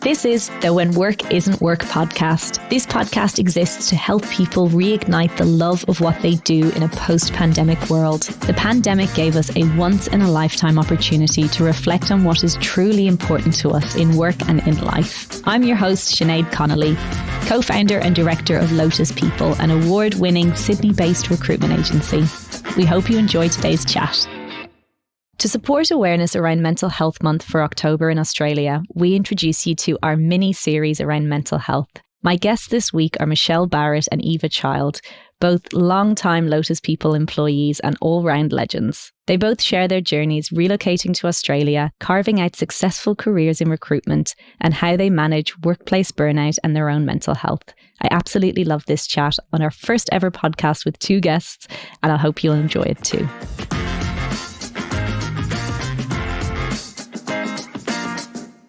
This is the When Work Isn't Work podcast. This podcast exists to help people reignite the love of what they do in a post-pandemic world. The pandemic gave us a once-in-a-lifetime opportunity to reflect on what is truly important to us in work and in life. I'm your host, Sinead Connolly, co-founder and director of Lotus People, an award-winning Sydney-based recruitment agency. We hope you enjoy today's chat. To support awareness around Mental Health Month for October in Australia, we introduce you to our mini-series around mental health. My guests this week are Michelle Barrett and Eva Child, both long-time Lotus People employees and all-round legends. They both share their journeys relocating to Australia, carving out successful careers in recruitment, and how they manage workplace burnout and their own mental health. I absolutely love this chat on our first ever podcast with two guests, and I hope you'll enjoy it too.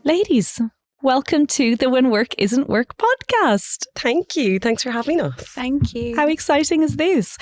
Ladies, welcome to the When Work Isn't Work podcast. Thank you. Thanks for having us. Thank you. How exciting is this?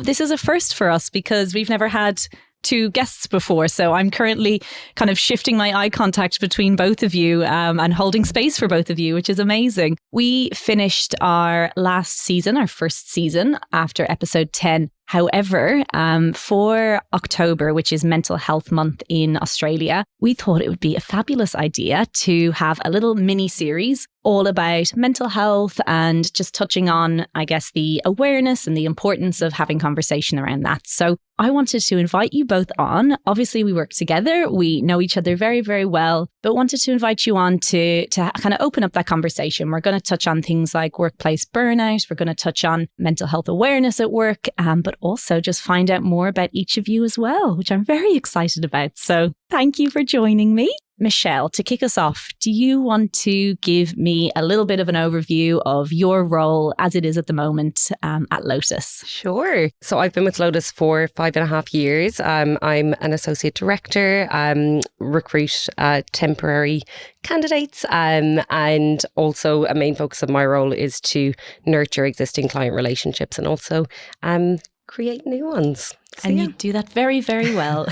This is a first for us because we've never had two guests before. So I'm currently kind of shifting my eye contact between both of you and holding space for both of you, which is amazing. We finished our last season, our first season, after episode 10. However, for October, which is Mental Health Month in Australia, we thought it would be a fabulous idea to have a little mini series all about mental health and just touching on, I guess, the awareness and the importance of having conversation around that. So I wanted to invite you both on. Obviously, we work together. We know each other very, very well, but wanted to invite you on to kind of open up that conversation. We're going to touch on things like workplace burnout. We're going to touch on mental health awareness at work, but also just find out more about each of you as well, which I'm very excited about. So thank you for joining me. Michelle, to kick us off, do you want to give me a little bit of an overview of your role as it is at the moment at Lotus? Sure. So I've been with Lotus for 5.5 years. I'm an associate director, recruit temporary candidates, and also a main focus of my role is to nurture existing client relationships and also create new ones. So, and you do that very, very well.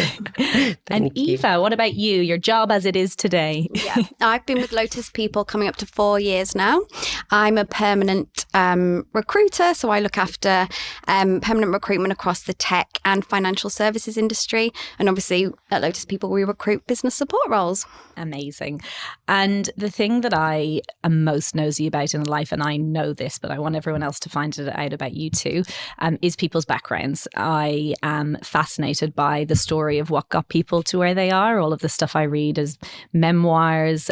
And Eva, what about you? Your job as it is today? Yeah, I've been with Lotus People coming up to 4 years now. I'm a permanent recruiter, so I look after permanent recruitment across the tech and financial services industry. And obviously at Lotus People, we recruit business support roles. Amazing. And the thing that I am most nosy about in life, and I know this, but I want everyone else to find it out about you too, is people's backgrounds. I am fascinated by the story of what got people to where they are. All of the stuff I read is memoirs.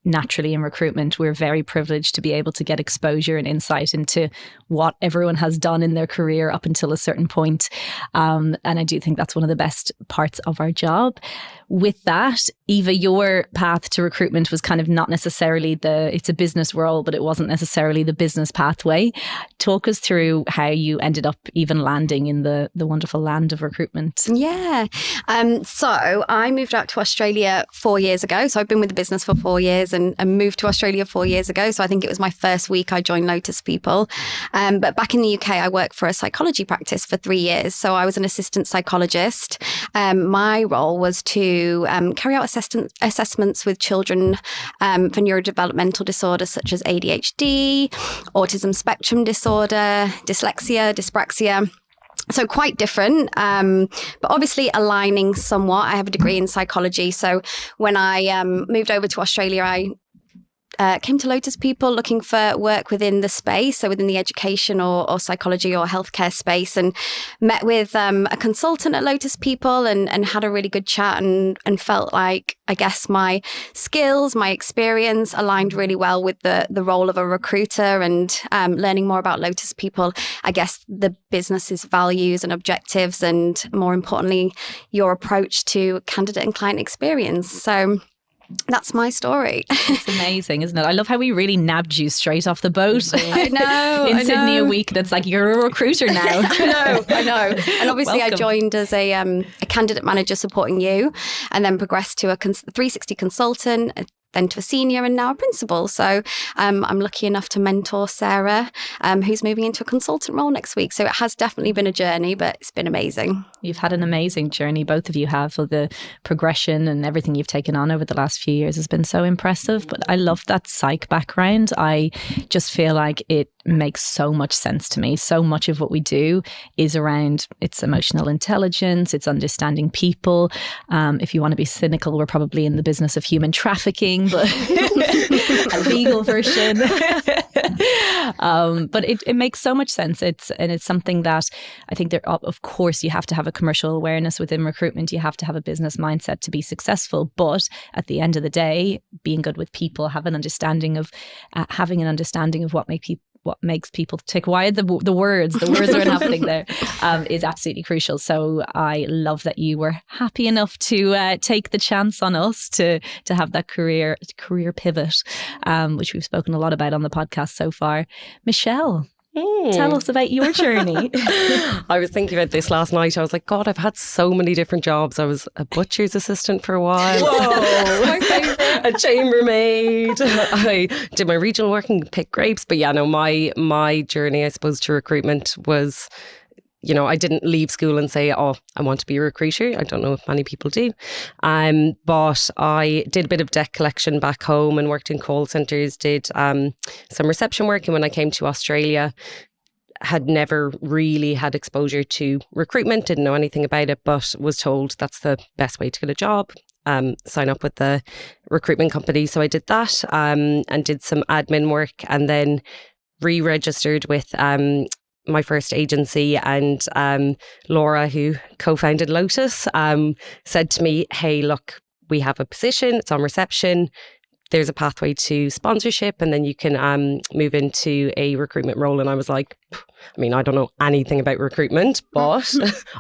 Naturally, in recruitment, we're very privileged to be able to get exposure and insight into what everyone has done in their career up until a certain point. And I do think that's one of the best parts of our job. With that, Eva, your path to recruitment was kind of not necessarily it's a business role, but it wasn't necessarily the business pathway. Talk us through how you ended up even landing in the wonderful land of recruitment. Yeah. So I moved out to Australia 4 years ago. So I've been with the business for 4 years and moved to Australia 4 years ago. So I think it was my first week I joined Lotus People. But back in the UK, I worked for a psychology practice for 3 years. So I was an assistant psychologist. My role was to carry out assessments with children for neurodevelopmental disorders such as ADHD, autism spectrum disorder, dyslexia, dyspraxia. So quite different, but obviously aligning somewhat. I have a degree in psychology. So when I moved over to Australia, I came to Lotus People looking for work within the space, so within the education or psychology or healthcare space, and met with a consultant at Lotus People and had a really good chat and felt like, I guess, my skills, my experience aligned really well with the role of a recruiter and learning more about Lotus People, I guess the business's values and objectives, and more importantly, your approach to candidate and client experience. So that's my story. It's amazing, isn't it? I love how we really nabbed you straight off the boat. I know. In Sydney a week. That's like, you're a recruiter now. I know. And obviously Welcome. I joined as a candidate manager supporting you, and then progressed to a 360 consultant, then to a senior and now a principal. So I'm lucky enough to mentor Sarah, who's moving into a consultant role next week. So it has definitely been a journey, but it's been amazing. You've had an amazing journey. Both of you have. So the progression and everything you've taken on over the last few years has been so impressive. But I love that psych background. I just feel like it makes so much sense to me. So much of what we do is around its emotional intelligence, it's understanding people. If you want to be cynical, we're probably in the business of human trafficking, but a legal version. But it makes so much sense. It's something that I think there, of course, you have to have a commercial awareness within recruitment. You have to have a business mindset to be successful. But at the end of the day, being good with people, having an understanding of what makes people tick. Why the words are happening there is absolutely crucial. So I love that you were happy enough to take the chance on us to have that career pivot, which we've spoken a lot about on the podcast so far. Michelle, tell us about your journey. I was thinking about this last night. I was like, God, I've had so many different jobs. I was a butcher's assistant for a while. Whoa, my favourite. A chambermaid. I did my regional work and picked grapes. But yeah, no, my journey, I suppose, to recruitment was, you know, I didn't leave school and say, oh, I want to be a recruiter. I don't know if many people do. But I did a bit of debt collection back home and worked in call centres, did some reception work. And when I came to Australia, had never really had exposure to recruitment, didn't know anything about it, but was told that's the best way to get a job. Sign up with the recruitment company. So I did that and did some admin work and then re-registered with my first agency, and Laura, who co-founded Lotus, said to me, hey, look, we have a position, it's on reception. There's a pathway to sponsorship and then you can move into a recruitment role. And I was like, I mean, I don't know anything about recruitment, but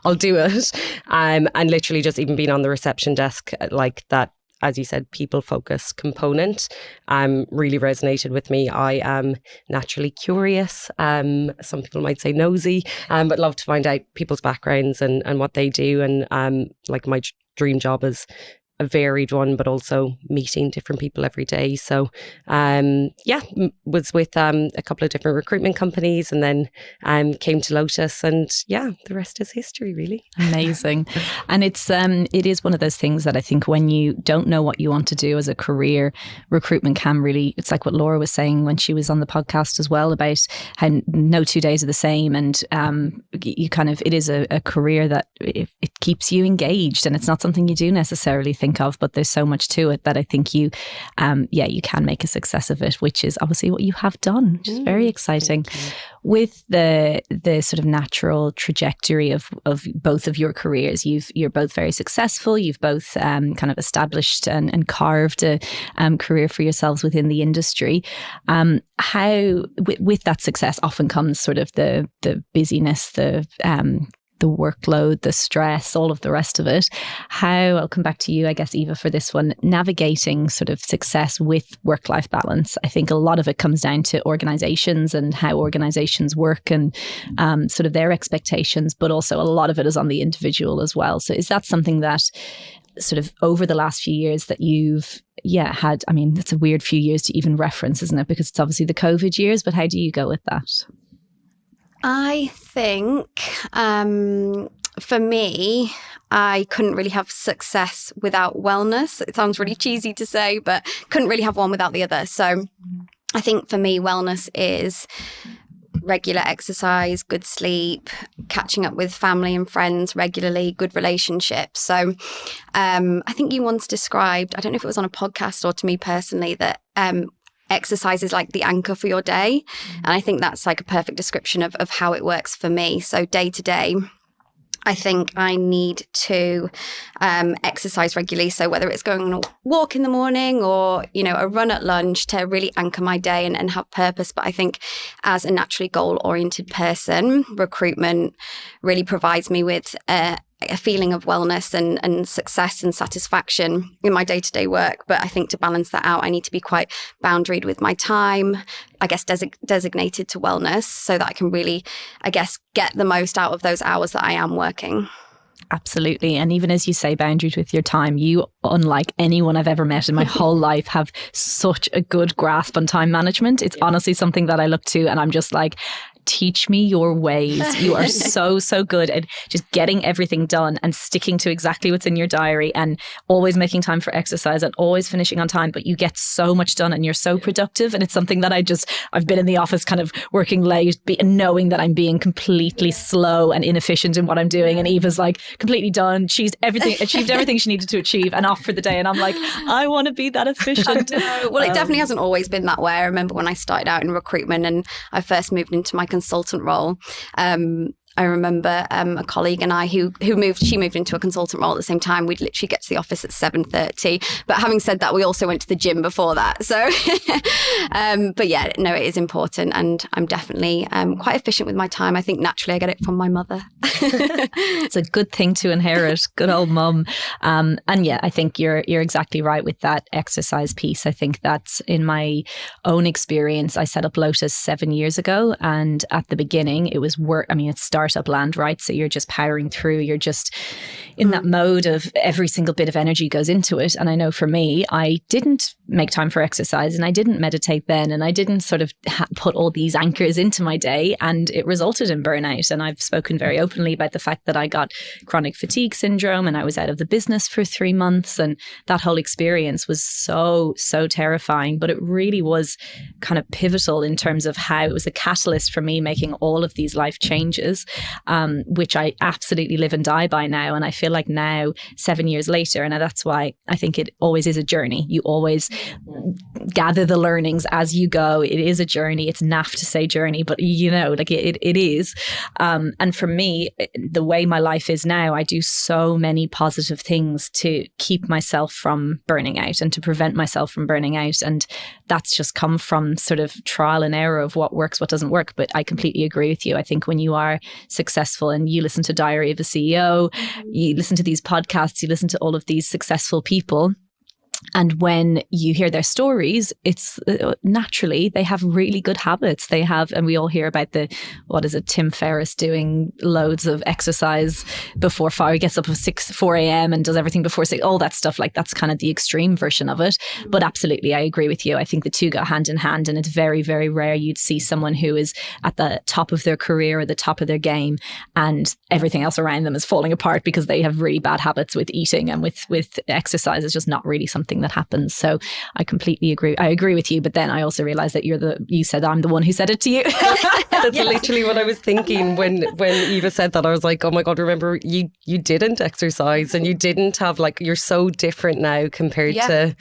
I'll do it. And literally just even being on the reception desk, like that, as you said, people focus component really resonated with me. I am naturally curious. Some people might say nosy, but love to find out people's backgrounds and what they do. And like my dream job is a varied one, but also meeting different people every day. So was with a couple of different recruitment companies and then came to Lotus, and the rest is history, really. Amazing. And it is one of those things that I think when you don't know what you want to do as a career, recruitment can really, it's like what Laura was saying when she was on the podcast as well about how no 2 days are the same, and you kind of, it is a career that it keeps you engaged, and it's not something you do necessarily think of, but there's so much to it that I think you can make a success of it, which is obviously what you have done, which is very exciting. With the sort of natural trajectory of both of your careers, you're both very successful. You've both kind of established and carved a career for yourselves within the industry. How with that success often comes sort of the busyness, the workload, the stress, all of the rest of it. I'll come back to you, I guess, Eva, for this one, navigating sort of success with work-life balance. I think a lot of it comes down to organizations and how organizations work and sort of their expectations, but also a lot of it is on the individual as well. So is that something that sort of over the last few years that you've had? I mean, it's a weird few years to even reference, isn't it? Because it's obviously the COVID years, but how do you go with that? I think for me, I couldn't really have success without wellness. It sounds really cheesy to say, but couldn't really have one without the other. So I think for me, wellness is regular exercise, good sleep, catching up with family and friends regularly, good relationships. So I think you once described, I don't know if it was on a podcast or to me personally, that exercise is like the anchor for your day. And I think that's like a perfect description of how it works for me. So day to day, I think I need to exercise regularly. So whether it's going on a walk in the morning or, a run at lunch to really anchor my day and have purpose. But I think as a naturally goal-oriented person, recruitment really provides me with a feeling of wellness and success and satisfaction in my day-to-day work. But I think to balance that out, I need to be quite boundaried with my time, I guess designated to wellness, so that I can really, I guess, get the most out of those hours that I am working. Absolutely. And even as you say, boundaries with your time, you, unlike anyone I've ever met in my whole life, have such a good grasp on time management. It's honestly something that I look to and I'm just like, teach me your ways. You are so good at just getting everything done and sticking to exactly what's in your diary and always making time for exercise and always finishing on time. But you get so much done and you're so productive. And it's something that I've been in the office kind of working late, knowing that I'm being completely slow and inefficient in what I'm doing. And Eva's like completely done. She's achieved everything she needed to achieve and off for the day. And I'm like, I want to be that efficient. Well, it definitely hasn't always been that way. I remember when I started out in recruitment and I first moved into my consultant role. I remember a colleague and I who moved into a consultant role at the same time. We'd literally get to the office at 7:30. But having said that, we also went to the gym before that. So, but yeah, no, it is important, and I'm definitely quite efficient with my time. I think naturally I get it from my mother. It's a good thing to inherit. Good old mum. And yeah, I think you're exactly right with that exercise piece. I think that's in my own experience. I set up Lotus 7 years ago, and at the beginning it was work. I mean, it's startup land, right? So you're just powering through. You're just in that mode of every single bit of energy goes into it. And I know for me, I didn't make time for exercise and I didn't meditate then, and I didn't sort of put all these anchors into my day, and it resulted in burnout. And I've spoken very openly about the fact that I got chronic fatigue syndrome and I was out of the business for 3 months, and that whole experience was so terrifying. But it really was kind of pivotal in terms of how it was a catalyst for me making all of these life changes, which I absolutely live and die by now. And I feel like now, 7 years later, and that's why I think it always is a journey. You always gather the learnings as you go. It is a journey. It's naff to say journey, but like it is. And for me, the way my life is now, I do so many positive things to keep myself from burning out and to prevent myself from burning out. And that's just come from sort of trial and error of what works, what doesn't work. But I completely agree with you. I think when you are successful and you listen to Diary of a CEO, you listen to these podcasts, you listen to all of these successful people, and when you hear their stories, it's naturally they have really good habits. They have, and we all hear about Tim Ferriss doing loads of exercise before 5, he gets up at 4 a.m. and does everything before 6, all that stuff. Like that's kind of the extreme version of it. But absolutely, I agree with you. I think the two go hand in hand, and it's very, very rare you'd see someone who is at the top of their career or the top of their game and everything else around them is falling apart because they have really bad habits with eating and with exercise. It's just not really something that happens. So I completely agree. I agree with you, but then I also realized that you said I'm the one who said it to you. That's literally what I was thinking when Eva said that. I was like, oh my God, remember you didn't exercise and you didn't have you're so different now compared to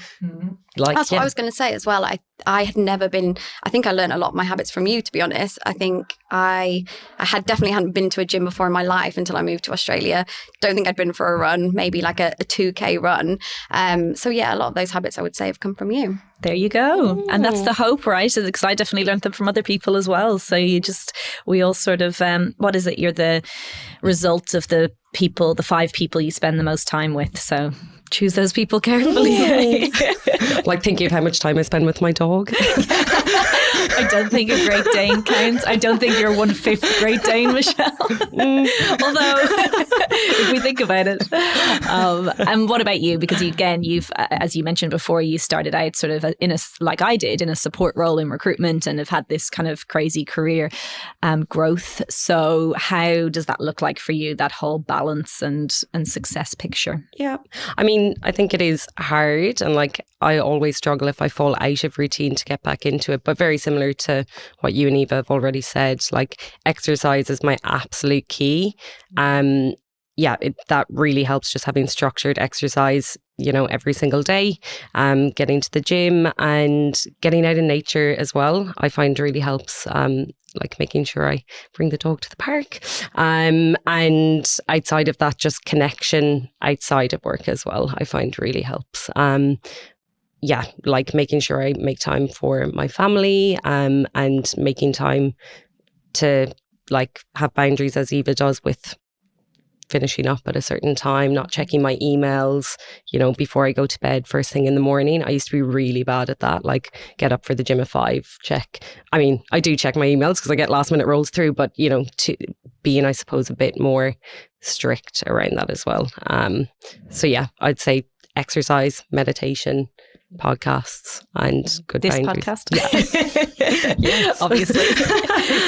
that's what I was going to say as well. I had never been, I think I learned a lot of my habits from you, to be honest. I think I definitely hadn't been to a gym before in my life until I moved to Australia. Don't think I'd been for a run, maybe like a 2K run. So yeah, a lot of those habits I would say have come from you. There you go. And that's the hope, right? Because I definitely learned them from other people as well. So we all sort of, what is it? You're the result of the 5 people you spend the most time with. So choose those people carefully. Like thinking of how much time I spend with my dog. I don't think a Great Dane counts. I don't think you're 1/5 Great Dane, Michelle. Although, if we think about it. And what about you? Because you've, as you mentioned before, you started out sort of like I did, in a support role in recruitment and have had this kind of crazy career growth. So how does that look like for you, that whole balance and success picture? Yeah. I mean, I think it is hard, and I always struggle if I fall out of routine to get back into it, but very similar to what you and Eva have already said, exercise is my absolute key. That really helps, just having structured exercise, every single day, getting to the gym and getting out in nature as well, I find really helps. Making sure I bring the dog to the park. And outside of that, just connection outside of work as well, I find really helps. Making sure I make time for my family, and making time to have boundaries, as Eva does, with finishing up at a certain time, not checking my emails, before I go to bed first thing in the morning. I used to be really bad at that, like get up for the gym at 5, check. I mean, I do check my emails because I get last minute rolls through, but, to being, I suppose, a bit more strict around that as well. So yeah, I'd say exercise, meditation, podcasts, and good this boundaries. Podcast. Yeah. Yes. Obviously.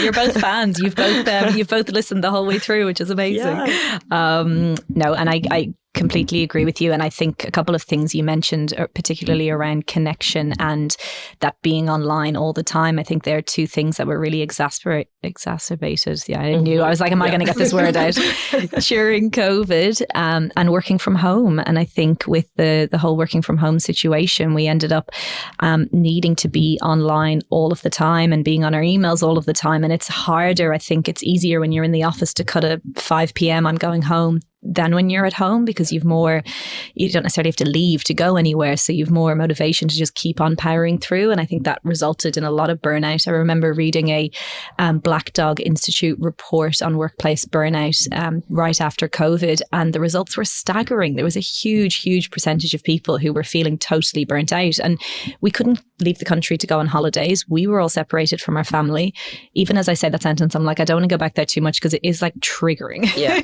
You're both fans. You've both listened the whole way through, which is amazing. Yeah. No, and I completely agree with you. And I think a couple of things you mentioned, particularly around connection and that being online all the time. I think there are two things that were really exacerbated. Yeah, I knew. I was like, am I going to get this word out? During COVID and working from home. And I think with the whole working from home situation, we ended up needing to be online all of the time and being on our emails all of the time. And it's harder. I think it's easier when you're in the office to cut a 5 p.m. I'm going home than when you're at home, because you don't necessarily have to leave to go anywhere. So you've more motivation to just keep on powering through. And I think that resulted in a lot of burnout. I remember reading a Black Dog Institute report on workplace burnout right after COVID. And the results were staggering. There was a huge percentage of people who were feeling totally burnt out. And we couldn't leave the country to go on holidays. We were all separated from our family. Even as I say that sentence, I'm like, I don't want to go back there too much because it is like triggering. Yeah.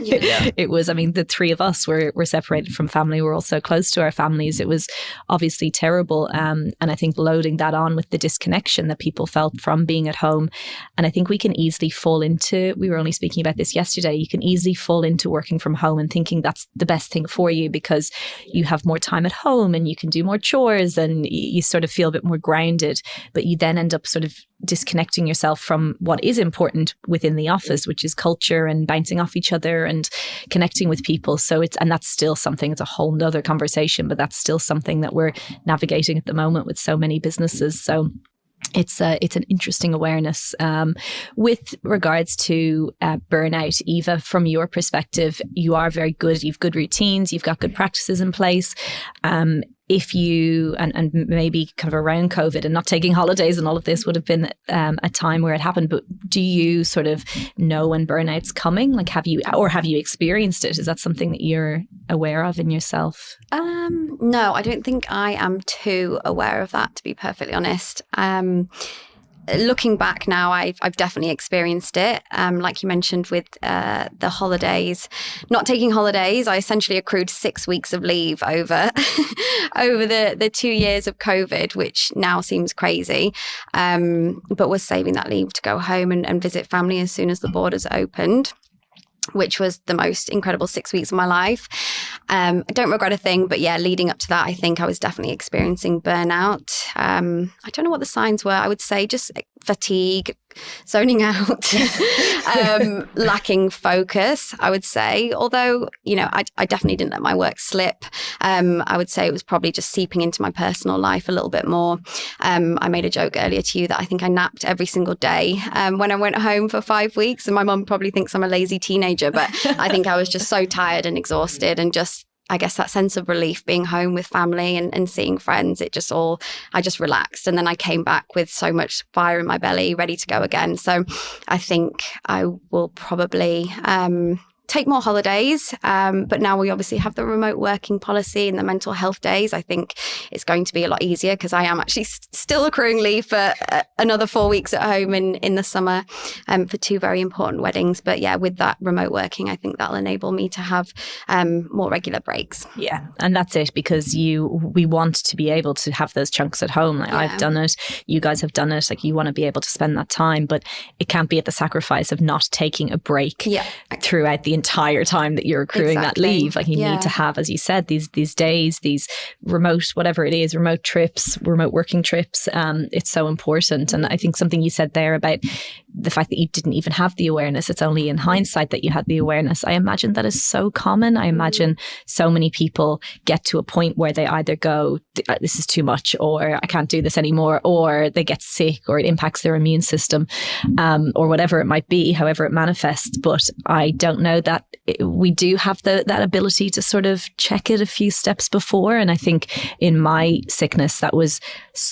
It was, I mean, the three of us were separated from family. We're all so close to our families. It was obviously terrible. And I think loading that on with the disconnection that people felt from being at home. And I think we can easily fall into, we were only speaking about this yesterday, you can easily fall into working from home and thinking that's the best thing for you because you have more time at home and you can do more chores and you sort of feel a bit more grounded. But you then end up sort of disconnecting yourself from what is important within the office, which is culture and bouncing off each other and connecting with people. So and that's still something, it's a whole nother conversation, but that's still something that we're navigating at the moment with so many businesses. So it's an interesting awareness. With regards to burnout, Eva, from your perspective, you are very good. You've good routines. You've got good practices in place. If you, and maybe kind of around COVID and not taking holidays and all of this would have been a time where it happened, but do you sort of know when burnout's coming? Like have you experienced it? Is that something that you're aware of in yourself? No, I don't think I am too aware of that, to be perfectly honest. Looking back now, I've definitely experienced it. Like you mentioned with the holidays, not taking holidays, I essentially accrued 6 weeks of leave over the 2 years of COVID, which now seems crazy. But was saving that leave to go home and visit family as soon as the borders opened, which was the most incredible 6 weeks of my life. I don't regret a thing, but yeah, leading up to that, I think I was definitely experiencing burnout. I don't know what the signs were. I would say just fatigue, zoning out, lacking focus, I would say. Although, I definitely didn't let my work slip. I would say it was probably just seeping into my personal life a little bit more. I made a joke earlier to you that I think I napped every single day when I went home for 5 weeks. And my mum probably thinks I'm a lazy teenager, but I think I was just so tired and exhausted and just, I guess that sense of relief being home with family and seeing friends, I just relaxed. And then I came back with so much fire in my belly, ready to go again. So I think I will probably take more holidays. But now we obviously have the remote working policy and the mental health days. I think it's going to be a lot easier because I am actually still accruing leave for another 4 weeks at home in the summer for 2 very important weddings. But yeah, with that remote working, I think that'll enable me to have more regular breaks. Yeah. And that's it, because we want to be able to have those chunks at home. Like I've done it. You guys have done it. Like you want to be able to spend that time, but it can't be at the sacrifice of not taking a break throughout the entire time that you're accruing that leave. Like you need to have, as you said, these days, these remote, whatever it is, remote trips, remote working trips. It's so important. And I think something you said there about the fact that you didn't even have the awareness, it's only in hindsight that you had the awareness. I imagine that is so common. I imagine so many people get to a point where they either go, this is too much, or I can't do this anymore, or they get sick, or it impacts their immune system, or whatever it might be, however it manifests. But I don't know that we do have that ability to sort of check it a few steps before. And I think in my sickness, that was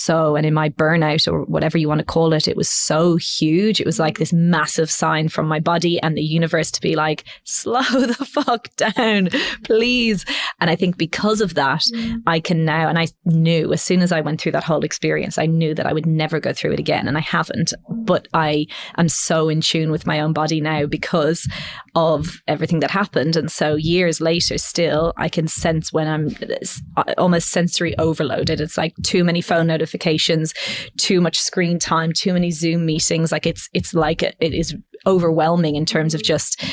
and in my burnout or whatever you want to call it, it was so huge. It was like this massive sign from my body and the universe to be like, slow the fuck down, please. And I think because of that, I can now, and I knew as soon as I went through that whole experience, I knew that I would never go through it again. And I haven't, but I am so in tune with my own body now because of everything that happened. And so years later, still, I can sense when I'm almost sensory overloaded. It's like too many phone notifications, too much screen time, too many Zoom meetings. Like it's like it is overwhelming in terms of just,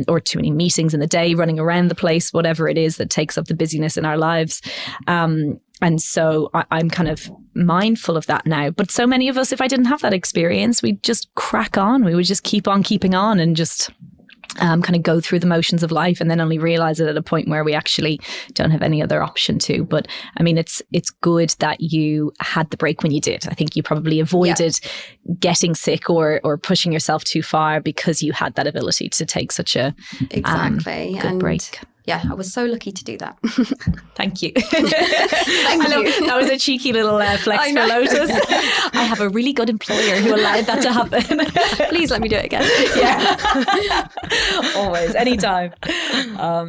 or too many meetings in the day, running around the place, whatever it is that takes up the busyness in our lives. And so I'm kind of mindful of that now. But so many of us, if I didn't have that experience, we'd just crack on. We would just keep on keeping on and just kind of go through the motions of life and then only realize it at a point where we actually don't have any other option to. But I mean, it's good that you had the break when you did. I think you probably avoided getting sick or pushing yourself too far because you had that ability to take such a good break. Yeah, I was so lucky to do that. Thank you. That was a cheeky little flex for Lotus. I have a really good employer who allowed that to happen. Please let me do it again. Yeah. Always, anytime.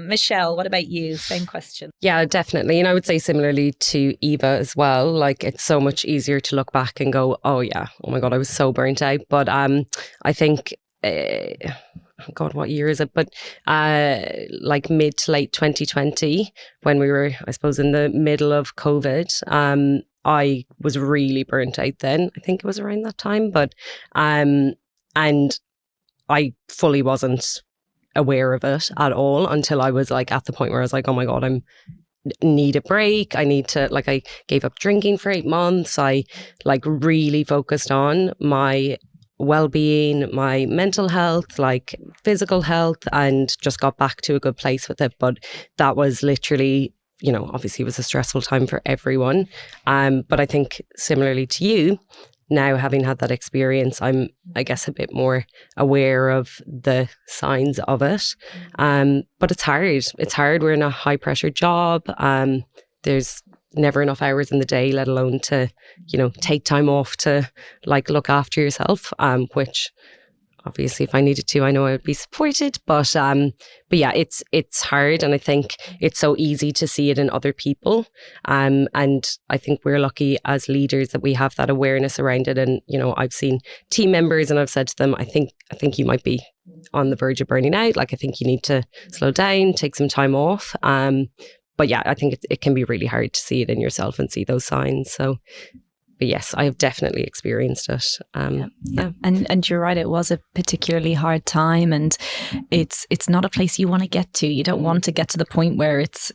Michelle, what about you? Same question. Yeah, definitely. And I would say similarly to Eva as well, like it's so much easier to look back and go, oh yeah, oh my God, I was so burnt out. But I think... God, what year is it? But like mid to late 2020, when we were, I suppose, in the middle of COVID, I was really burnt out then. I think it was around that time. But and I fully wasn't aware of it at all until I was like at the point where I was like, oh my God, need a break. I need to, like, I gave up drinking for 8 months. I like really focused on my well-being, my mental health, like physical health, and just got back to a good place with it. But that was literally, you know, obviously it was a stressful time for everyone. But I think similarly to you, now having had that experience, I'm, I guess, a bit more aware of the signs of it. But it's hard. It's hard. We're in a high pressure job. There's never enough hours in the day, let alone to, you know, take time off to like look after yourself, which obviously if I needed to, I know I would be supported, but yeah, it's hard. And I think it's so easy to see it in other people. And I think we're lucky as leaders that we have that awareness around it. And, you know, I've seen team members and I've said to them, I think you might be on the verge of burning out. Like, I think you need to slow down, take some time off. But yeah, I think it can be really hard to see it in yourself and see those signs. So, but yes, I have definitely experienced it. Yeah. And you're right, it was a particularly hard time, and it's not a place you want to get to. You don't want to get to the point where it's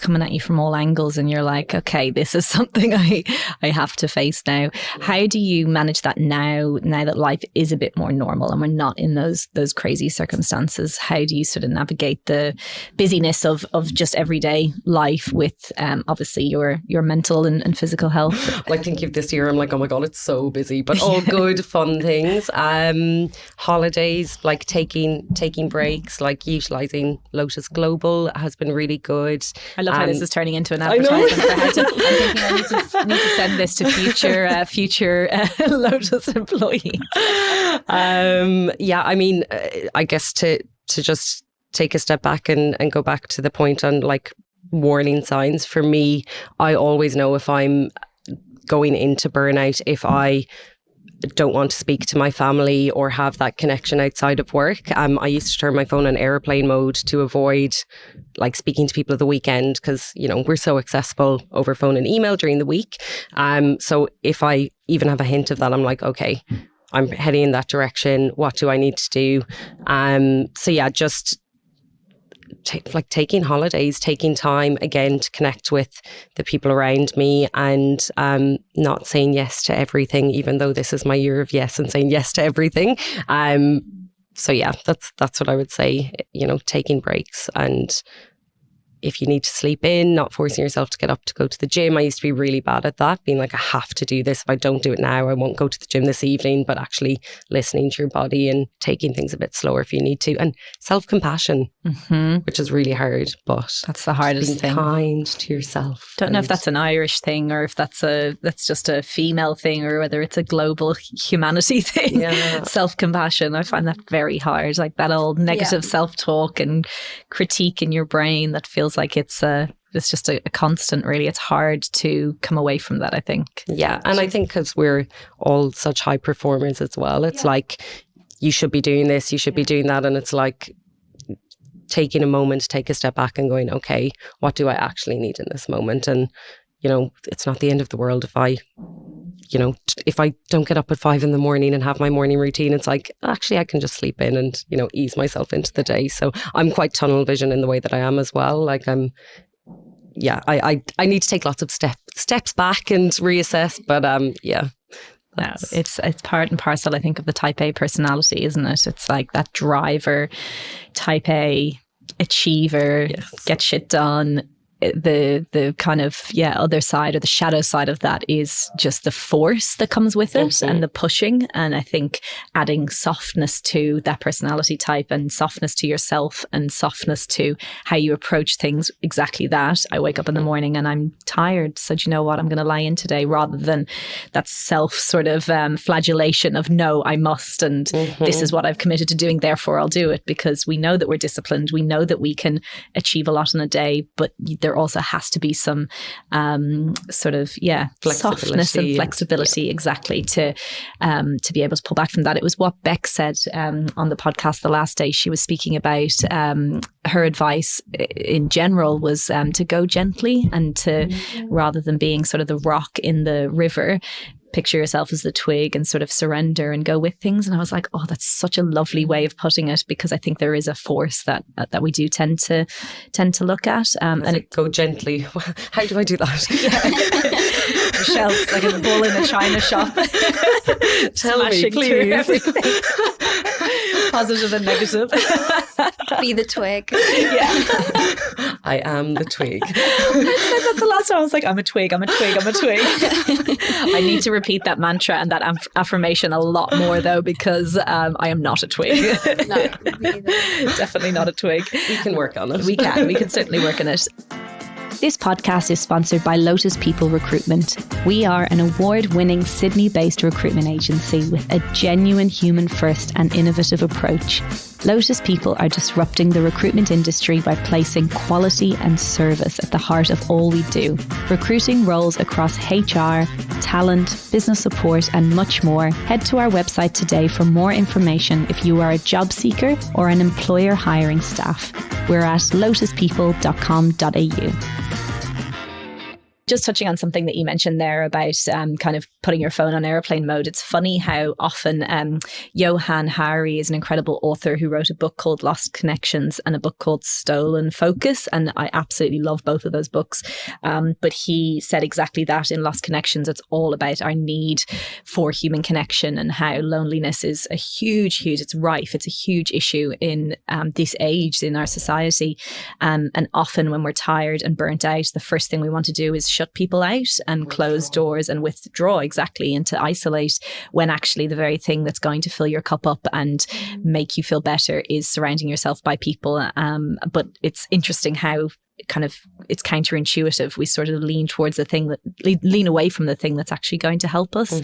coming at you from all angles and you're like, okay, this is something I have to face now. How do you manage that now that life is a bit more normal and we're not in those crazy circumstances? How do you sort of navigate the busyness of just everyday life with obviously your mental and physical health? Like, thinking of this year, I'm like, oh my God, it's so busy, but all good, fun things. Holidays, like taking breaks, like utilising Lotus Global has been really good. I love how this is turning into an advertisement for how to. I'm thinking I need to send this to future Lotus employees. Yeah, I mean, I guess to just take a step back and go back to the point on like warning signs. For me, I always know if I'm going into burnout, if I don't want to speak to my family or have that connection outside of work. I used to turn my phone on airplane mode to avoid like speaking to people at the weekend, because, you know, we're so accessible over phone and email during the week. So if I even have a hint of that, I'm like, okay, I'm heading in that direction. What do I need to do? So yeah, just taking holidays, taking time again to connect with the people around me, and not saying yes to everything, even though this is my year of yes and saying yes to everything. So yeah, that's what I would say, you know, taking breaks and if you need to sleep in, not forcing yourself to get up to go to the gym. I used to be really bad at that, being like, I have to do this. If I don't do it now, I won't go to the gym this evening, but actually listening to your body and taking things a bit slower if you need to. And self-compassion, which is really hard, but that's the hardest thing. Kind to yourself. Don't know if that's an Irish thing or if that's just a female thing or whether it's a global humanity thing. Yeah. Self-compassion. I find that very hard. Like that old negative self-talk and critique in your brain that feels like it's just a constant, really. It's hard to come away from that, I think. Yeah. And I think because we're all such high performers as well, it's like, you should be doing this, you should be doing that. And it's like taking a moment to take a step back and going, okay, what do I actually need in this moment? And, you know, it's not the end of the world if I don't get up at 5 a.m. and have my morning routine. It's like, actually, I can just sleep in and, you know, ease myself into the day. So I'm quite tunnel vision in the way that I am as well. Like I need to take lots of steps back and reassess. But it's part and parcel, I think, of the type A personality, isn't it? It's like that driver, type A, achiever, get shit done. The kind of other side, or the shadow side of that, is just the force that comes with it and the pushing. And I think adding softness to that personality type and softness to yourself and softness to how you approach things, exactly that. I wake up in the morning and I'm tired, so do you know what, I'm going to lie in today, rather than that self sort of flagellation of, no, I must, and this is what I've committed to doing, therefore I'll do it. Because we know that we're disciplined, we know that we can achieve a lot in a day, but there also has to be some sort of softness and flexibility, exactly, to be able to pull back from that. It was what Beck said on the podcast the last day. She was speaking about her advice in general was to go gently and to, rather than being sort of the rock in the river, picture yourself as the twig and sort of surrender and go with things. And I was like, oh, that's such a lovely way of putting it, because I think there is a force that we do tend to look at. And go gently. How do I do that? Michelle's like a bull in a china shop. Tell me, please. Positive and negative. Be the twig. Yeah. I am the twig. I said that the last time. I was like, I'm a twig, I'm a twig, I'm a twig. I need to repeat that mantra and that affirmation a lot more, though, because I am not a twig. No, me either. Definitely not a twig. We can work on it. We can certainly work on it. This podcast is sponsored by Lotus People Recruitment. We are an award-winning Sydney-based recruitment agency with a genuine human-first and innovative approach. Lotus People are disrupting the recruitment industry by placing quality and service at the heart of all we do. Recruiting roles across HR, talent, business support, and much more. Head to our website today for more information if you are a job seeker or an employer hiring staff. We're at lotuspeople.com.au. Just touching on something that you mentioned there about kind of putting your phone on airplane mode. It's funny how often Johann Hari is an incredible author who wrote a book called Lost Connections and a book called Stolen Focus. And I absolutely love both of those books. But he said exactly that in Lost Connections. It's all about our need for human connection and how loneliness is a huge, it's rife. It's a huge issue in this age in our society. And often when we're tired and burnt out, the first thing we want to do is shut people out and close doors and withdraw, exactly, and to isolate, when actually the very thing that's going to fill your cup up and make you feel better is surrounding yourself by people. But it's interesting how kind of it's counterintuitive. We sort of lean towards the thing that lean away from the thing that's actually going to help us.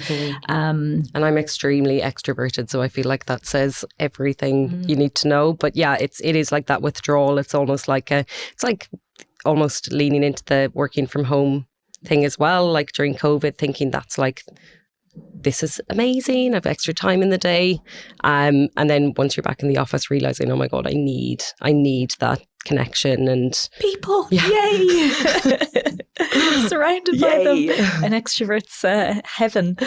And I'm extremely extroverted, so I feel like that says everything you need to know. But yeah, it is like that withdrawal. It's almost like almost leaning into the working from home thing as well, like during COVID, thinking that's like, this is amazing, I've extra time in the day, and then once you're back in the office realizing, oh my god, I need that connection and people. Yay. Surrounded by them. An extrovert's heaven.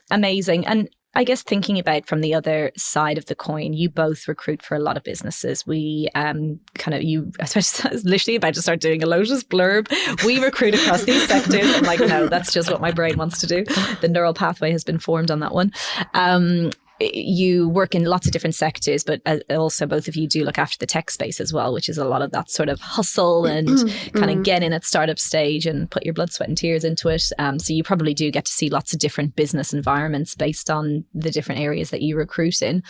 Amazing. And I guess thinking about from the other side of the coin, you both recruit for a lot of businesses. We I was literally about to start doing a Lotus blurb. We recruit across these sectors. I'm like, no, that's just what my brain wants to do. The neural pathway has been formed on that one. you work in lots of different sectors, but also both of you do look after the tech space as well, which is a lot of that sort of hustle and kind of get in at startup stage and put your blood, sweat and tears into it. So you probably do get to see lots of different business environments based on the different areas that you recruit in.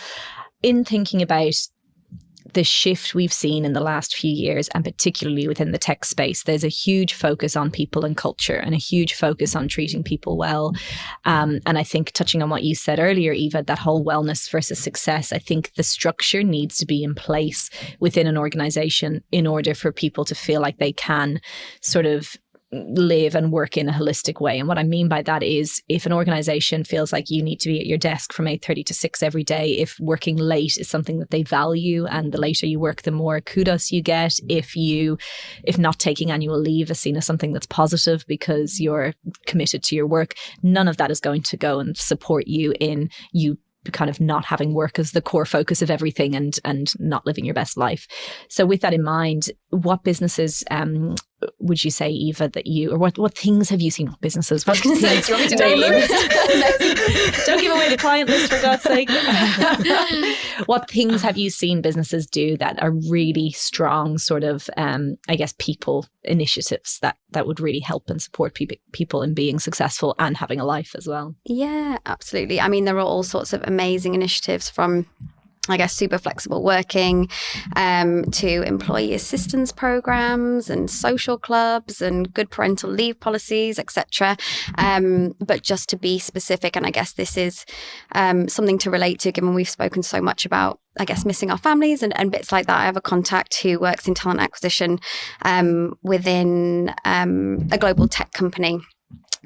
In thinking about the shift we've seen in the last few years, and particularly within the tech space, there's a huge focus on people and culture and a huge focus on treating people well. And I think, touching on what you said earlier, Eva, that whole wellness versus success, I think the structure needs to be in place within an organization in order for people to feel like they can sort of live and work in a holistic way. And what I mean by that is, if an organization feels like you need to be at your desk from 8:30 to 6 every day, if working late is something that they value and the later you work, the more kudos you get, if not taking annual leave is seen as something that's positive because you're committed to your work, none of that is going to go and support you in you kind of not having work as the core focus of everything and not living your best life. So with that in mind, what businesses would you say, Eva, that you, or what things have you seen? What businesses? What things, do you want me to name them? Don't give away the client list, for God's sake. What things have you seen businesses do that are really strong sort of, I guess, people initiatives that would really help and support people in being successful and having a life as well? Yeah, absolutely. I mean, there are all sorts of amazing initiatives, from I guess super flexible working to employee assistance programs and social clubs and good parental leave policies, etc. But just to be specific, and I guess this is something to relate to, given we've spoken so much about, I guess, missing our families and bits like that. I have a contact who works in talent acquisition within a global tech company.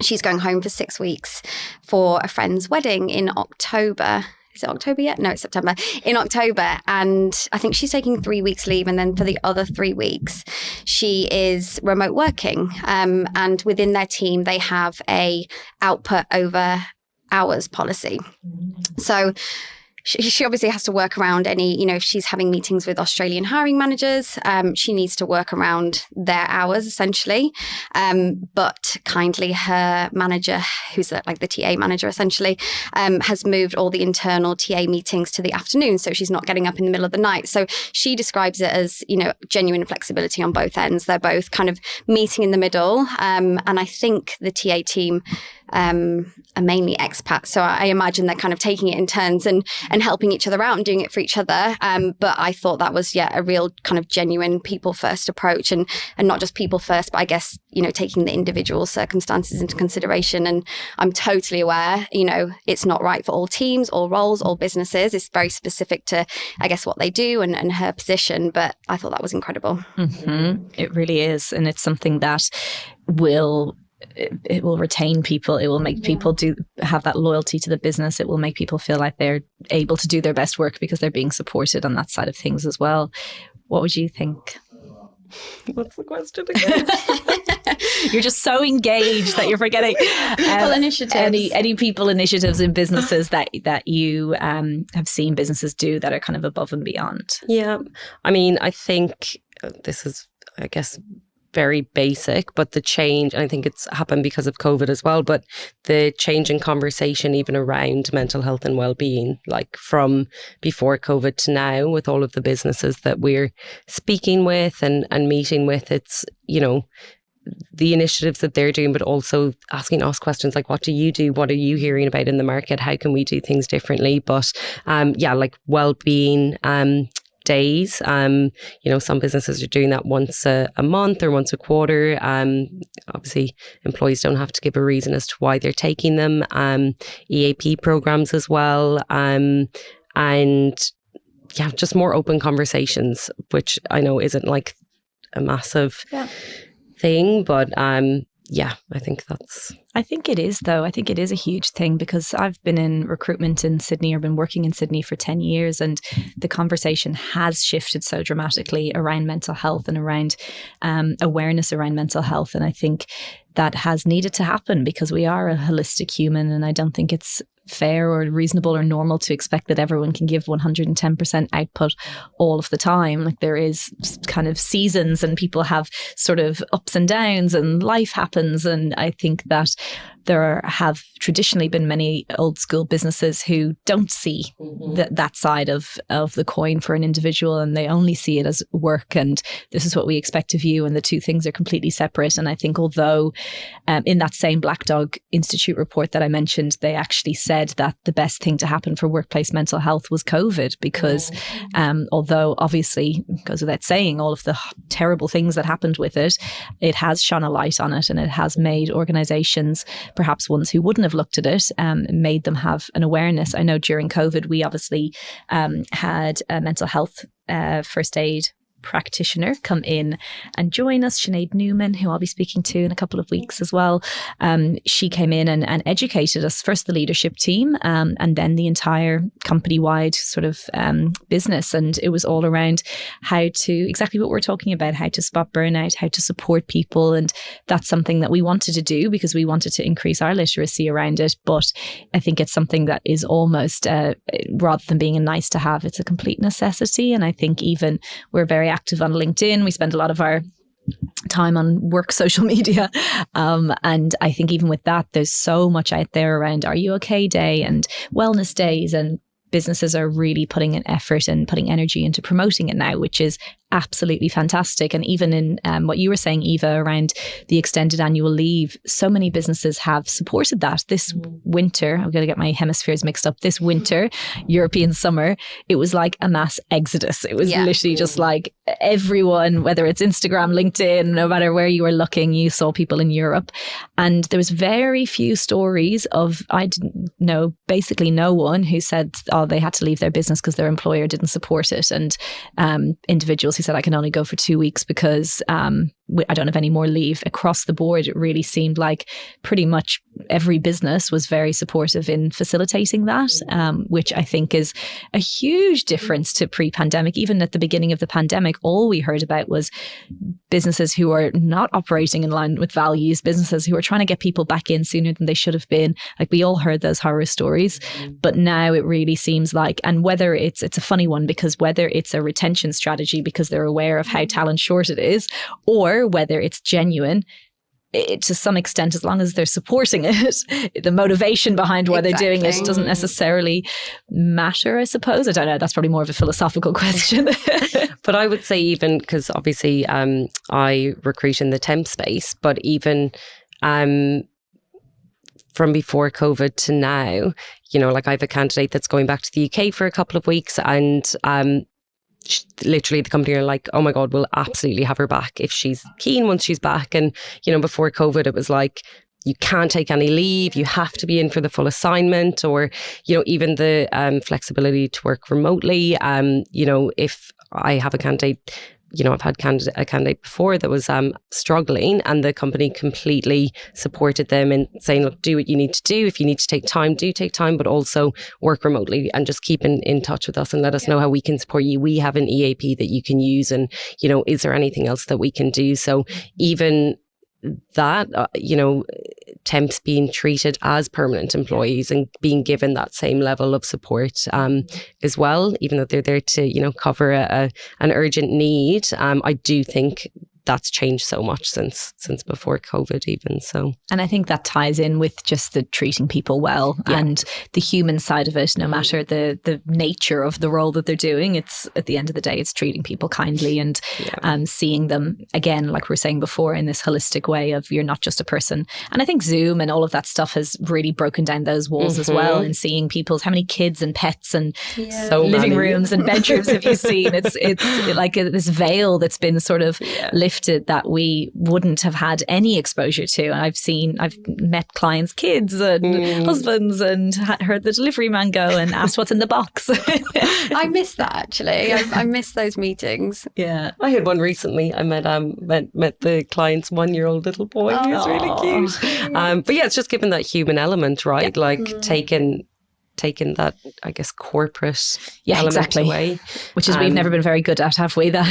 She's going home for 6 weeks for a friend's wedding in October. Is it October yet? No, it's September. In October. And I think she's taking 3 weeks leave. And then for the other 3 weeks, she is remote working. And within their team, they have a output over hours policy. So she obviously has to work around any, if she's having meetings with Australian hiring managers, she needs to work around their hours essentially. But kindly, her manager, who's like the TA manager essentially, has moved all the internal TA meetings to the afternoon. So she's not getting up in the middle of the night. So she describes it as, genuine flexibility on both ends. They're both kind of meeting in the middle. And I think the TA team are mainly expats. So I imagine they're kind of taking it in turns and helping each other out and doing it for each other. But I thought that was, a real kind of genuine people first approach, and not just people first, but I guess, taking the individual circumstances into consideration. And I'm totally aware, it's not right for all teams, all roles, all businesses. It's very specific to, I guess, what they do and her position. But I thought that was incredible. Mm-hmm. It really is. And it's something that it will retain people. It will make people have that loyalty to the business. It will make people feel like they're able to do their best work because they're being supported on that side of things as well. What would you think? What's the question again? You're just so engaged that you're forgetting people initiatives. Any people initiatives in businesses that you have seen businesses do that are kind of above and beyond. Yeah, I mean, I think this is, I guess, very basic, but the change, and I think it's happened because of COVID as well, but the change in conversation even around mental health and well-being, like from before COVID to now, with all of the businesses that we're speaking with and meeting with, it's, the initiatives that they're doing, but also asking us questions like, what do you do? What are you hearing about in the market? How can we do things differently? But like well-being days. Some businesses are doing that once a month or once a quarter. Obviously, employees don't have to give a reason as to why they're taking them. EAP programs as well. And just more open conversations, which I know isn't like a massive thing, but I think it is, though. I think it is a huge thing, because I've been in recruitment in Sydney, or been working in Sydney for 10 years, and the conversation has shifted so dramatically around mental health and around awareness around mental health. And I think that has needed to happen because we are a holistic human, and I don't think it's fair or reasonable or normal to expect that everyone can give 110% output all of the time. Like, there is kind of seasons and people have sort of ups and downs and life happens. And I think that there have traditionally been many old school businesses who don't see that side of the coin for an individual, and they only see it as work and this is what we expect of you, and the two things are completely separate. And I think although in that same Black Dog Institute report that I mentioned, they actually said that the best thing to happen for workplace mental health was COVID, because although obviously it goes without saying all of the terrible things that happened with it, it has shone a light on it, and it has made organizations, perhaps ones who wouldn't have looked at it, made them have an awareness. I know during COVID, we obviously had a mental health first aid practitioner come in and join us, Sinead Newman, who I'll be speaking to in a couple of weeks as well. She came in and educated us, first the leadership team, and then the entire company-wide sort of business. And it was all around how to, exactly what we're talking about, how to spot burnout, how to support people. And that's something that we wanted to do because we wanted to increase our literacy around it. But I think it's something that is almost, rather than being a nice to have, it's a complete necessity. And I think even we're very active on LinkedIn. We spend a lot of our time on work social media. And I think even with that, there's so much out there around Are You Okay Day and wellness days, and businesses are really putting an effort and putting energy into promoting it now, which is absolutely fantastic. And even in what you were saying, Eva, around the extended annual leave, so many businesses have supported that. This winter, I'm going to get my hemispheres mixed up, this winter, European summer, it was like a mass exodus. It was literally just like everyone, whether it's Instagram, LinkedIn, no matter where you were looking, you saw people in Europe. And there was very few stories of, I didn't know, basically no one who said, oh, they had to leave their business because their employer didn't support it. And individuals who said, I can only go for 2 weeks because I don't have any more leave. Across the board, it really seemed like pretty much every business was very supportive in facilitating that, which I think is a huge difference to pre-pandemic. Even at the beginning of the pandemic, all we heard about was businesses who are not operating in line with values, businesses who are trying to get people back in sooner than they should have been. Like, we all heard those horror stories, but now it really seems like, and whether it's a funny one, because whether it's a retention strategy because they're aware of how talent short it is, or whether it's genuine, to some extent, as long as they're supporting it, the motivation behind why they're doing it doesn't necessarily matter, I suppose. I don't know. That's probably more of a philosophical question. But I would say, even because obviously I recruit in the temp space, but even from before COVID to now, you know, like I have a candidate that's going back to the UK for a couple of weeks, and literally the company are like, oh my God, we'll absolutely have her back if she's keen once she's back. And, you know, before COVID, it was like, you can't take any leave, you have to be in for the full assignment, or, you know, even the flexibility to work remotely. You know, if I have a candidate, you know, I've had a candidate before that was struggling, and the company completely supported them in saying, look, do what you need to do. If you need to take time, do take time, but also work remotely and just keep in touch with us and let us know how we can support you. We have an EAP that you can use, and, you know, is there anything else that we can do? So even that, you know, temps being treated as permanent employees and being given that same level of support as well, even though they're there to, you know, cover an urgent need. I do think that's changed so much since before COVID even. So, and I think that ties in with just the treating people well and the human side of it, no matter the nature of the role that they're doing. It's, at the end of the day, it's treating people kindly and seeing them, again, like we were saying before, in this holistic way of, you're not just a person. And I think Zoom and all of that stuff has really broken down those walls as well, and seeing people's, how many kids and pets and so living many rooms and bedrooms have you seen? It's like this veil that's been sort of lifted that we wouldn't have had any exposure to. And I've met clients' kids and husbands, and heard the delivery man go and asked what's in the box. I miss that, actually. I miss those meetings. Yeah, I had one recently. I met the client's 1-year-old little boy. He was really cute. But yeah, it's just given that human element, right? Yeah. Like taking that, I guess, corporate element away. Which is we've never been very good at, have we? That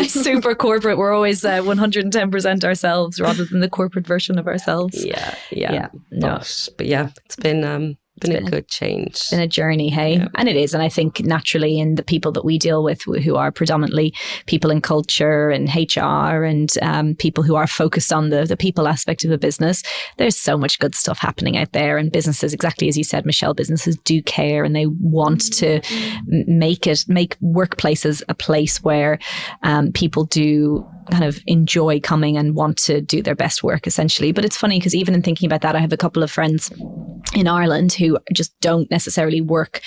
super corporate. We're always 110% ourselves rather than the corporate version of ourselves. Yeah. No. But yeah, it's been been a good change. It's been a journey, hey? Yeah. And it is. And I think naturally in the people that we deal with who are predominantly people in culture and HR and people who are focused on the people aspect of a business, there's so much good stuff happening out there. And businesses, exactly as you said, Michelle, businesses do care and they want to make workplaces a place where people do kind of enjoy coming and want to do their best work, essentially. But it's funny because even in thinking about that, I have a couple of friends in Ireland who just don't necessarily work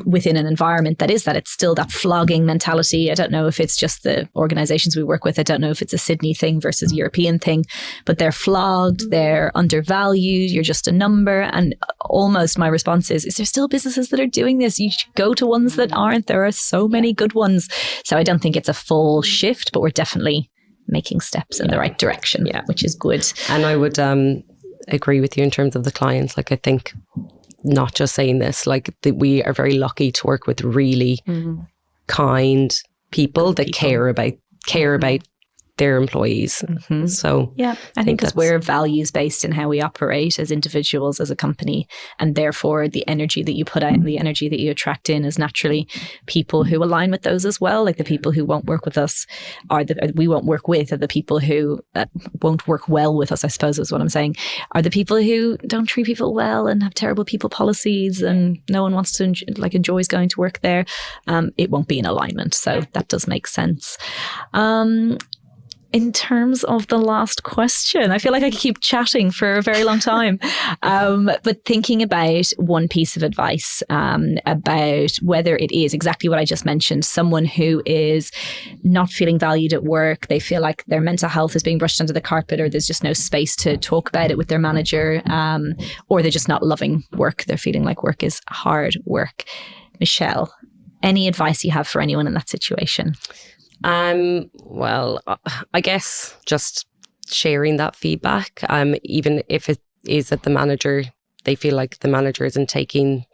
within an environment that it's still that flogging mentality. I don't know if it's just the organizations we work with. I don't know if it's a Sydney thing versus European thing, but they're flogged, they're undervalued, you're just a number. And almost my response is there still businesses that are doing this? You should go to ones that aren't. There are so many good ones. So I don't think it's a full shift, but we're definitely making steps in the right direction, which is good. And I would agree with you in terms of the clients. Like, I think not just saying this, like we are very lucky to work with really kind people that care about their employees. So I think because we're values based in how we operate as individuals, as a company, and therefore the energy that you put out and the energy that you attract in is naturally people who align with those as well. Like the people who won't work with us we won't work with are the people who won't work well with us, I suppose is what I'm saying, are the people who don't treat people well and have terrible people policies and no one wants to enjoys going to work there. It won't be in alignment. So that does make sense. In terms of the last question, I feel like I could keep chatting for a very long time. But thinking about one piece of advice about whether it is exactly what I just mentioned, someone who is not feeling valued at work, they feel like their mental health is being brushed under the carpet, or there's just no space to talk about it with their manager, or they're just not loving work. They're feeling like work is hard work. Michelle, any advice you have for anyone in that situation? Well, I guess just sharing that feedback, even if it is that the manager, they feel like the manager isn't taking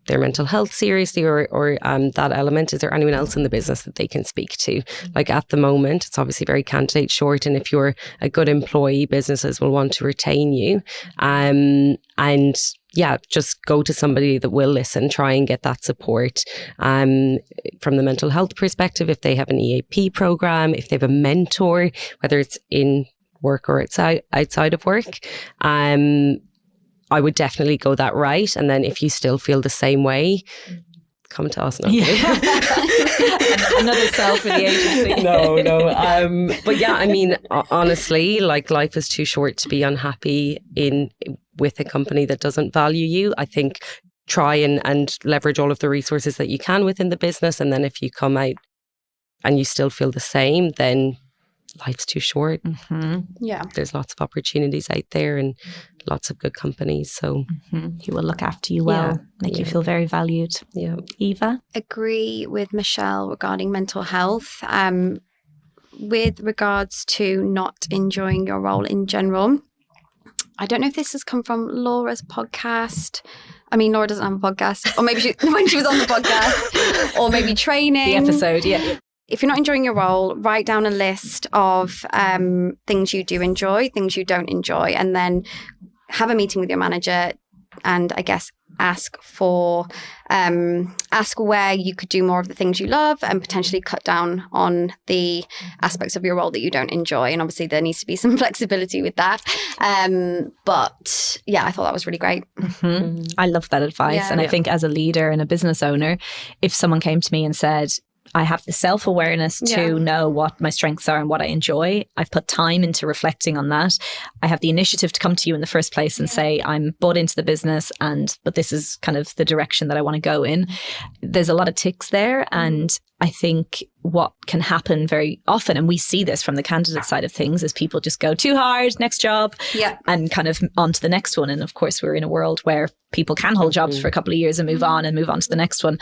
their mental health seriously or that element. Is there anyone else in the business that they can speak to? Like at the moment, it's obviously very candidate short, and if you're a good employee, businesses will want to retain you. And just go to somebody that will listen, try and get that support from the mental health perspective. If they have an EAP program, if they have a mentor, whether it's in work or outside of work, I would definitely go that route. And then if you still feel the same way, come to us. Another sell for the agency. No. But yeah, I mean, honestly, like life is too short to be unhappy with a company that doesn't value you. I think try and leverage all of the resources that you can within the business. And then if you come out and you still feel the same, then life's too short. Yeah. There's lots of opportunities out there and lots of good companies. So he will look after you well, make you feel very valued. Yeah. Eva? Agree with Michelle regarding mental health. With regards to not enjoying your role in general, I don't know if this has come from Laura's podcast. I mean, Laura doesn't have a podcast, or maybe when she was on the podcast, or maybe training. The episode, yeah. If you're not enjoying your role, write down a list of things you do enjoy, things you don't enjoy, and then have a meeting with your manager and I guess ask where you could do more of the things you love and potentially cut down on the aspects of your role that you don't enjoy. And obviously there needs to be some flexibility with that. But yeah, I thought that was really great. I love that advice. And I think as a leader and a business owner, if someone came to me and said, I have the self-awareness to know what my strengths are and what I enjoy. I've put time into reflecting on that. I have the initiative to come to you in the first place and say, I'm bought into the business, but this is kind of the direction that I want to go in. There's a lot of ticks there. And I think what can happen very often, and we see this from the candidate side of things, is people just go too hard, next job, and kind of on to the next one. And of course, we're in a world where people can hold jobs for a couple of years and move on to the next one.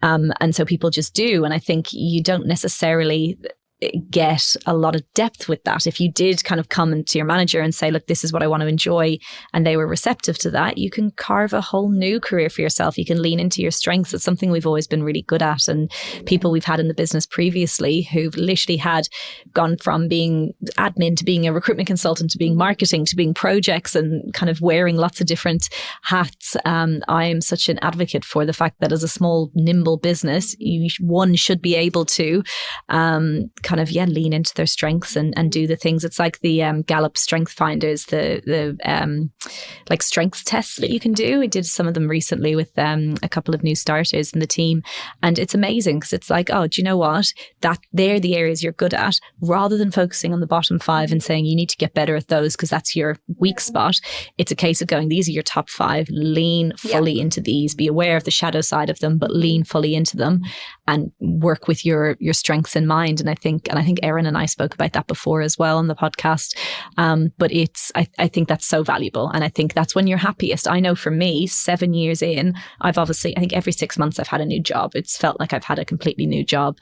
And so people just do. And I think you don't necessarily, get a lot of depth with that. If you did kind of come into your manager and say, look, this is what I want to enjoy, and they were receptive to that, you can carve a whole new career for yourself. You can lean into your strengths. It's something we've always been really good at. And people we've had in the business previously who've literally had gone from being admin to being a recruitment consultant to being marketing to being projects and kind of wearing lots of different hats. I am such an advocate for the fact that as a small, nimble business, one should be able to lean into their strengths and do the things. It's like the Gallup Strength Finders, the like strengths tests that you can do. I did some of them recently with a couple of new starters in the team, and it's amazing because it's like, oh, do you know what? That they're the areas you're good at, rather than focusing on the bottom 5 and saying you need to get better at those because that's your weak spot. It's a case of going, these are your top 5, lean fully into these, be aware of the shadow side of them, but lean fully into them and work with your strengths in mind. And I think Erin and I spoke about that before as well on the podcast. But I think that's so valuable. And I think that's when you're happiest. I know for me, 7 years in, I think every 6 months I've had a new job. It's felt like I've had a completely new job.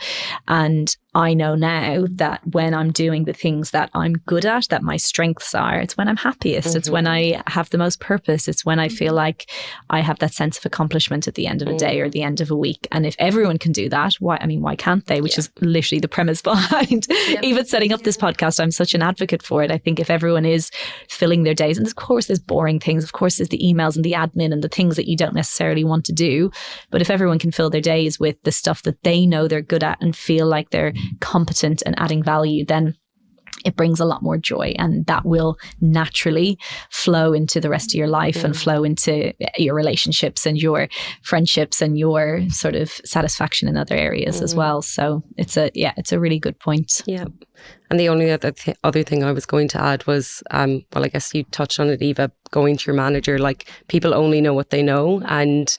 And I know now that when I'm doing the things that I'm good at, that my strengths are, it's when I'm happiest. Mm-hmm. It's when I have the most purpose. It's when I feel like I have that sense of accomplishment at the end of a day or the end of a week. And if everyone can do that, why can't they? Which is literally the premise behind even setting up this podcast. I'm such an advocate for it. I think if everyone is filling their days, and of course there's boring things, of course there's the emails and the admin and the things that you don't necessarily want to do. But if everyone can fill their days with the stuff that they know they're good at and feel like they're competent and adding value, then it brings a lot more joy, and that will naturally flow into the rest of your life and flow into your relationships and your friendships and your sort of satisfaction in other areas as well. So it's a really good point. Yeah. And the only other thing I was going to add was, I guess you touched on it, Eva, going to your manager. Like, people only know what they know, and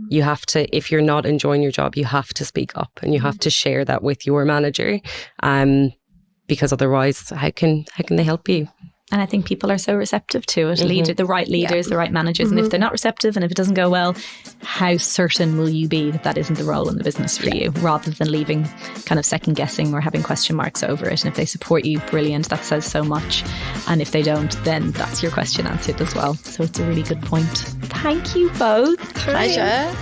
you have to, if you're not enjoying your job, you have to speak up and you have to share that with your manager. Because otherwise, how can they help you? And I think people are so receptive to it. The right leaders, the right managers. And if they're not receptive and if it doesn't go well, how certain will you be that isn't the role in the business for you, rather than leaving kind of second guessing or having question marks over it? And if they support you, brilliant. That says so much. And if they don't, then that's your question answered as well. So it's a really good point. Thank you both. Pleasure.